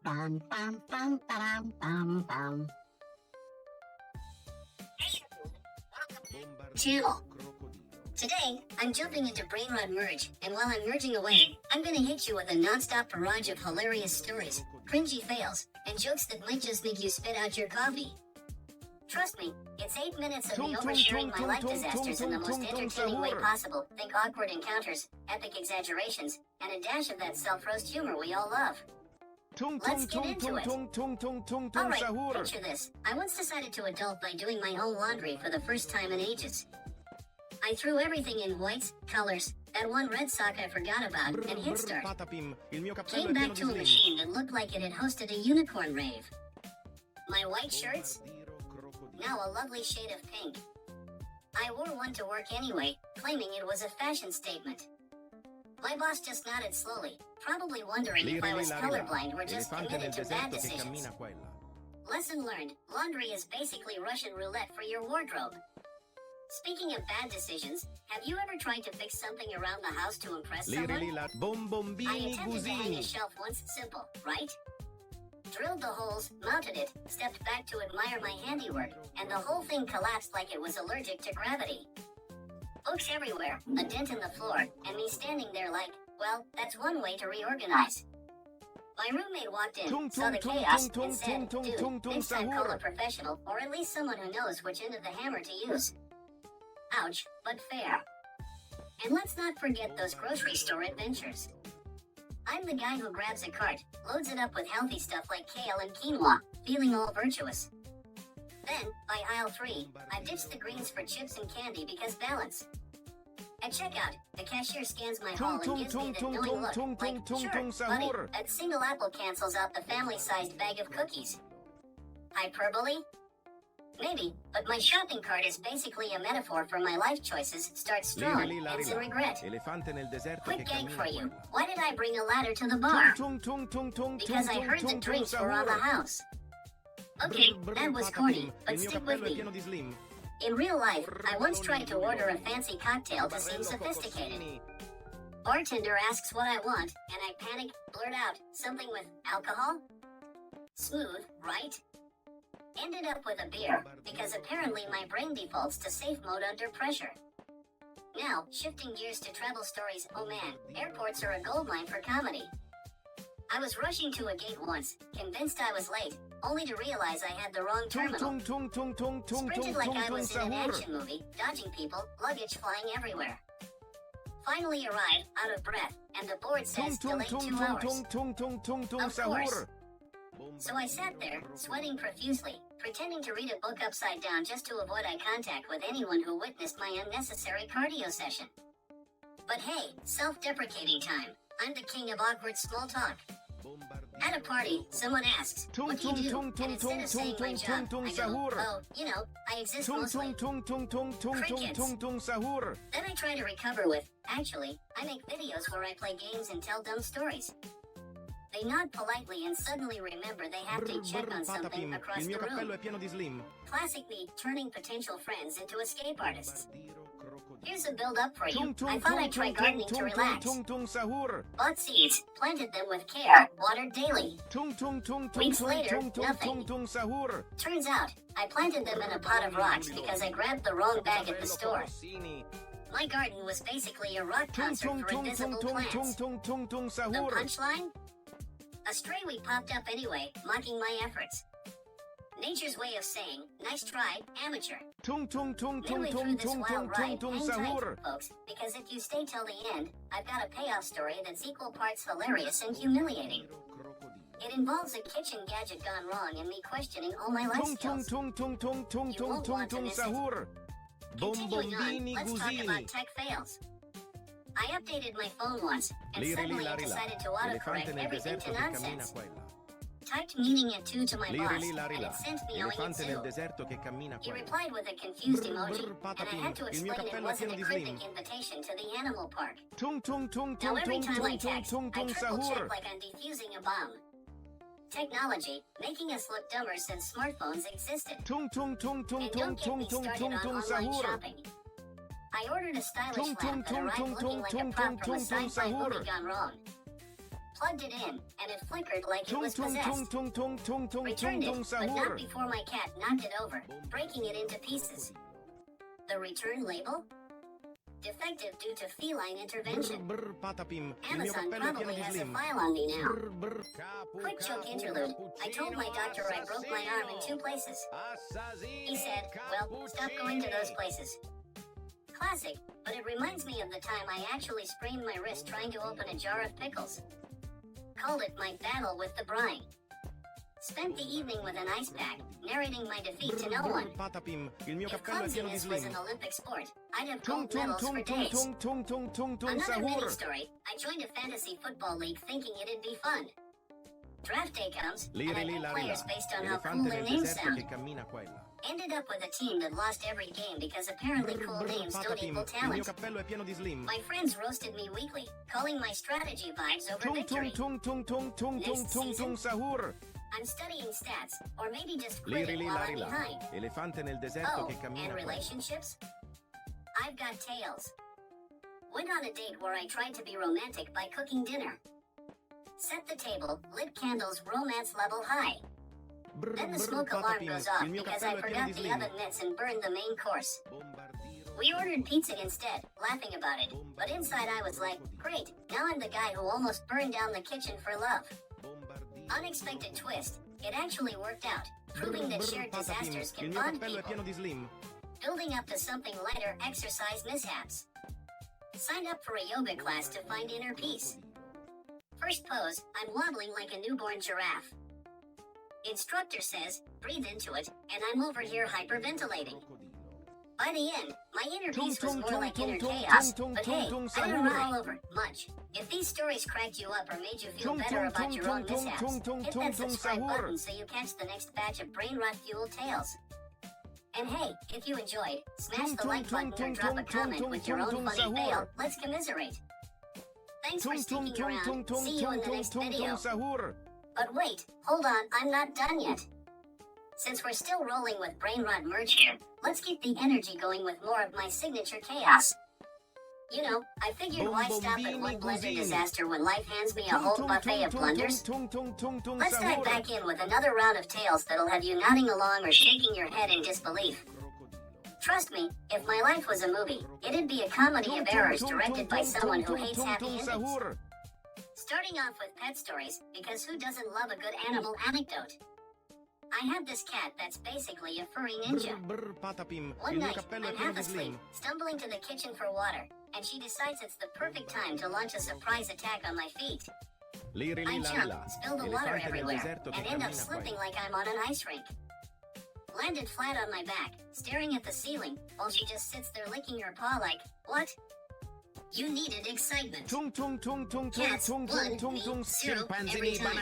Bum, bum, bum, ba-dum, bum, bum. Channel. Today, I'm jumping into Brainrot Merge, and while I'm merging away, I'm gonna hit you with a non-stop barrage of hilarious stories, cringy fails, and jokes that might just make you spit out your coffee. Trust me, it's 8 minutes of me oversharing my life disasters in the most entertaining way possible. Think awkward encounters, epic exaggerations, and a dash of that self-roast humor we all love. Let's get into it. Alright, picture this. I once decided to adult by doing my own laundry for the first time in ages. I threw everything in whites, colors, that one red sock I forgot about, and hit start. Came back to a machine that looked like it had hosted a unicorn rave. My white shirts? Now a lovely shade of pink. I wore one to work anyway, claiming it was a fashion statement. My boss just nodded slowly, probably wondering if I was colorblind or just committed to bad decisions. Lesson learned, laundry is basically Russian roulette for your wardrobe. Speaking of bad decisions, have you ever tried to fix something around the house to impress someone? I attempted to hang a shelf once, simple, right? Drilled the holes, mounted it, stepped back to admire my handiwork, and the whole thing collapsed like it was allergic to gravity. Books everywhere, a dent in the floor, and me standing there like, well, that's one way to reorganize. My roommate walked in, saw the chaos, and said, dude, next time call a professional, or at least someone who knows which end of the hammer to use. Ouch, but fair. And let's not forget those grocery store adventures. I'm the guy who grabs a cart, loads it up with healthy stuff like kale and quinoa, feeling all virtuous. Then, by aisle 3, I ditch the greens for chips and candy because balance. At checkout, the cashier scans my haul and gives me the knowing look, like, sure, buddy, that single apple cancels out the family-sized bag of cookies. Hyperbole? Maybe, but my shopping cart is basically a metaphor for my life choices. Starts strong, ends in regret. Quick gag for you. Why did I bring a ladder to the bar? Because I heard the drinks were on the house. Okay, that was corny, but stick with me. In real life, I once tried to order a fancy cocktail to seem sophisticated. Bartender asks what I want, and I panic, blurt out, something with alcohol? Smooth, right? Ended up with a beer, because apparently my brain defaults to safe mode under pressure. Now, shifting gears to travel stories, oh man, airports are a goldmine for comedy. I was rushing to a gate once, convinced I was late, only to realize I had the wrong terminal. Sprinted like I was in an action movie, dodging people, luggage flying everywhere. Finally arrived, out of breath, and the board says delayed 2 hours. Of course. So I sat there, sweating profusely, pretending to read a book upside down just to avoid eye contact with anyone who witnessed my unnecessary cardio session. But hey, self-deprecating time. I'm the king of awkward small talk. At a party, someone asks, what do you do? And instead of saying my job, I go, oh, you know, I exist mostly. Crickets. Then I try to recover with, actually, I make videos where I play games and tell dumb stories. They nod politely and suddenly remember they have to check on something across the room. Classic me turning potential friends into escape artists. Here's a build-up for you. I thought I'd try gardening to relax. Bought seeds, planted them with care, watered daily. Weeks later, nothing. Turns out, I planted them in a pot of rocks because I grabbed the wrong bag at the store. My garden was basically a rock concert for invisible plants. The punchline? A stray weed popped up anyway, mocking my efforts. Nature's way of saying, nice try, amateur. Midway through this wild ride, hang tight, folks, because if you stay till the end, I've got a payoff story that's equal parts hilarious and humiliating. It involves a kitchen gadget gone wrong and me questioning all my life skills. You won't want to miss it. Continuing on, let's talk about tech fails. I updated my phone once, and suddenly it decided to autocorrect everything to nonsense. Typed meaning at 2 to my boss, and it sent me owing it 2. He replied with a confused emoji, and I had to explain it wasn't a cryptic invitation to the animal park. Now every time I text, I triple check like I'm defusing a bomb. Technology, making us look dumber since smartphones existed. And don't get me started on online shopping. I ordered a stylish lamp that arrived looking like a prop from a sci-fi movie gone wrong. Plugged it in, and it flickered like it was possessed. Returned it, but not before my cat knocked it over, breaking it into pieces. The return label? Defective due to feline intervention. Amazon probably has a file on me now. Quick joke interlude. I told my doctor I broke my arm in 2 places. He said, well, stop going to those places. Classic, but it reminds me of the time I actually sprained my wrist trying to open a jar of pickles. Called it my battle with the brine. Spent the evening with an ice pack, narrating my defeat to no one. If clumsiness was an Olympic sport, I'd have gold medals for days. Another mini story, I joined a fantasy football league thinking it'd be fun. Draft day comes, and I pick players based on how cool their names sound. Ended up with a team that lost every game because apparently cool names don't equal talent. My friends roasted me weekly, calling my strategy vibes over victory. Next season, I'm studying stats, or maybe just quitting while I'm behind. Oh, and relationships? I've got tales. Went on a date where I tried to be romantic by cooking dinner. Set the table, lit candles, romance level high. Then the smoke alarm goes off because I forgot the oven mitts and burned the main course. We ordered pizza instead, laughing about it, but inside I was like, great, now I'm the guy who almost burned down the kitchen for love. Unexpected twist, it actually worked out, proving that shared disasters can bond people. Building up to something lighter, exercise mishaps. Signed up for a yoga class to find inner peace. First pose, I'm wobbling like a newborn giraffe. Instructor says, breathe into it, and I'm over here hyperventilating. By the end, my inner peace was more like inner chaos, but hey, I don't run all over much. If these stories cracked you up or made you feel better about your own mishaps, hit that subscribe button so you catch the next batch of Brainrot fueled tales. And hey, if you enjoyed, smash the like button or drop a comment with your own funny fail. Let's commiserate. Thanks for sticking around. See you in the next video. But wait, hold on, I'm not done yet. Since we're still rolling with Brainrot merch here, let's keep the energy going with more of my signature chaos. You know, I figured why stop at one blender disaster when life hands me a whole buffet of blunders? Let's dive back in with another round of tales that'll have you nodding along or shaking your head in disbelief. Trust me, if my life was a movie, it'd be a comedy of errors directed by someone who hates happy endings. Starting off with pet stories, because who doesn't love a good animal anecdote? I have this cat that's basically a furry ninja. One night, I'm half asleep, stumbling to the kitchen for water, and she decides it's the perfect time to launch a surprise attack on my feet. I jump, spill the water everywhere, and end up slipping like I'm on an ice rink. Landed flat on my back, staring at the ceiling, while she just sits there licking her paw like, what? You needed excitement. Cats, 1, me, 0, every time.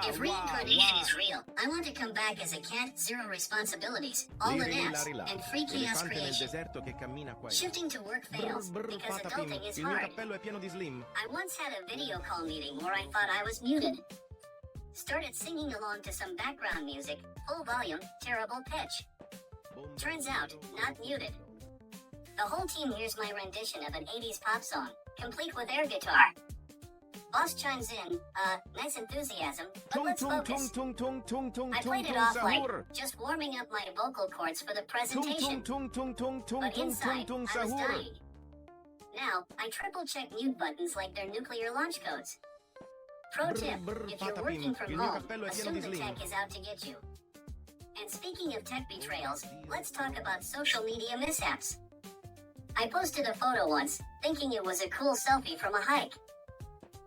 If reincarnation is real, I want to come back as a cat, 0 responsibilities, all the naps, and free chaos creation. Shifting to work fails, because adulting is hard. I once had a video call meeting where I thought I was muted. Started singing along to some background music, full volume, terrible pitch. Turns out, not muted. The whole team hears my rendition of an 80s pop song, complete with air guitar. Boss chimes in, nice enthusiasm, but let's focus. I played it off like, just warming up my vocal cords for the presentation. But inside, I was dying. Now, I triple check mute buttons like they're nuclear launch codes. Pro tip, if you're working from home, assume the tech is out to get you. And speaking of tech betrayals, let's talk about social media mishaps. I posted a photo once, thinking it was a cool selfie from a hike.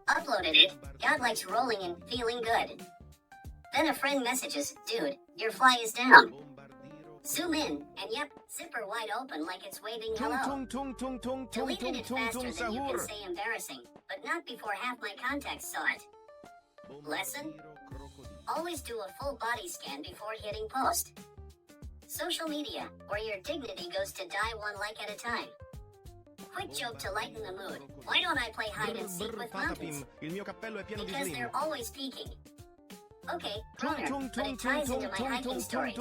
Uploaded it, got likes rolling and feeling good. Then a friend messages, dude, your fly is down. Zoom in, and yep, zipper wide open like it's waving hello. Deleted it faster than you can say embarrassing, but not before half my contacts saw it. Lesson? Always do a full body scan before hitting post. Social media, where your dignity goes to die one like at a time. Quick joke to lighten the mood. Why don't I play hide and seek with mountains? Because they're always peeking. Okay, runner, but it ties into my hiking stories.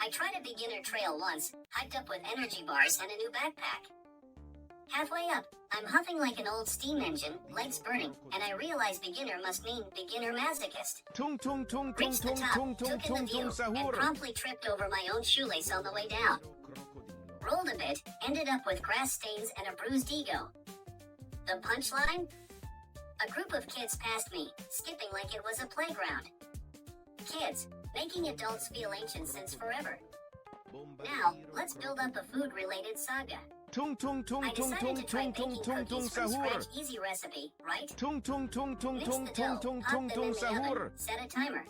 I tried a beginner trail once, hiked up with energy bars and a new backpack. Halfway up, I'm huffing like an old steam engine, legs burning, and I realize beginner must mean beginner masochist. Reached the top, took in the view, and promptly tripped over my own shoelace on the way down. Rolled a bit, ended up with grass stains and a bruised ego. The punchline? A group of kids passed me, skipping like it was a playground. Kids, making adults feel ancient since forever. Now, let's build up a food-related saga. I decided to try baking cookies from scratch, easy recipe, right? Mix the dough, pop them in the oven, set a timer.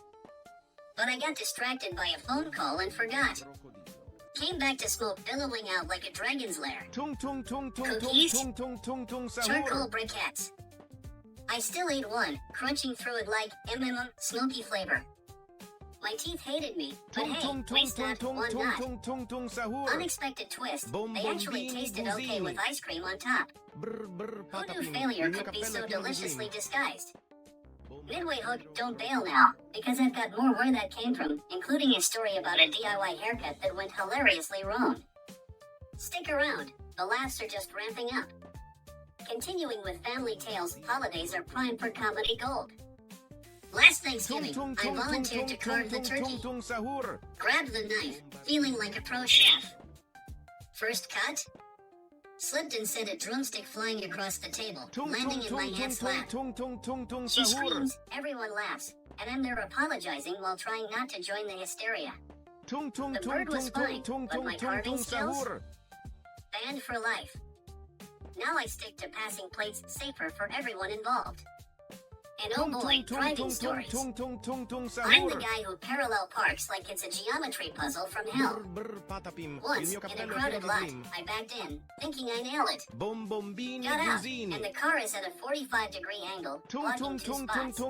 But I got distracted by a phone call and forgot. Came back to smoke billowing out like a dragon's lair. Cookies? Charcoal briquettes. I still ate one, crunching through it like smoky flavor. My teeth hated me, but hey, waste not, one not. Unexpected twist, they actually tasted okay with ice cream on top. Who knew failure could be so deliciously disguised? Midway hook, don't bail now, because I've got more where that came from, including a story about a DIY haircut that went hilariously wrong. Stick around, the laughs are just ramping up. Continuing with family tales, holidays are prime for comedy gold. Last Thanksgiving, I volunteered to carve the turkey. Grabbed the knife, feeling like a pro chef. First cut? Slipped and sent a drumstick flying across the table, landing in my aunt's lap. She screams, everyone laughs, and I'm there apologizing while trying not to join the hysteria. The bird was fine, but my carving skills? Banned for life. Now I stick to passing plates safer for everyone involved. And oh boy, driving stories. I'm the guy who parallel parks like it's a geometry puzzle from hell. Once, in a crowded lot, I backed in, thinking I nailed it. Got out, and the car is at a 45-degree angle, blocking two spots. A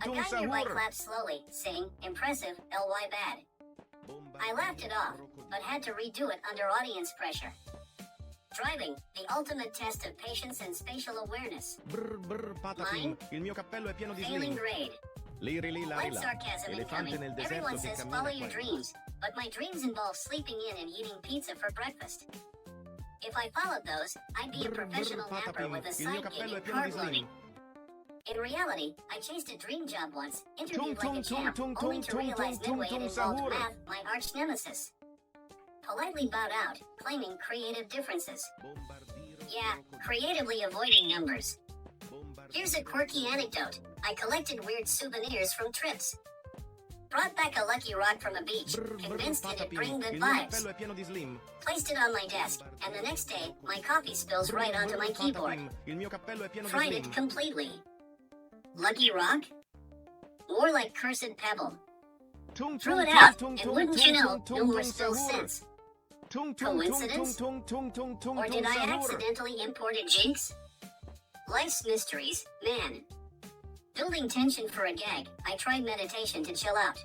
guy nearby clapped slowly, saying, impressive, LY bad. I laughed it off, but had to redo it under audience pressure. Driving, the ultimate test of patience and spatial awareness. Mine? Failing grade. Light sarcasm incoming. Everyone says follow your dreams, but my dreams involve sleeping in and eating pizza for breakfast. If I followed those, I'd be a professional napper with a side gig in card loading. In reality, I chased a dream job once, interviewed like a champ, only to realize midway it involved math, my arch nemesis. Politely bowed out, claiming creative differences. Yeah, creatively avoiding numbers. Here's a quirky anecdote. I collected weird souvenirs from trips. Brought back a lucky rock from a beach, convinced it'd bring good vibes. Placed it on my desk, and the next day, my coffee spills right onto my keyboard. Fried it completely. Lucky rock? More like cursed pebble. Threw it out, and wouldn't you know, no more spills since. Coincidence? Or did I accidentally import a jinx? Life's mysteries, man. Building tension for a gag, I tried meditation to chill out.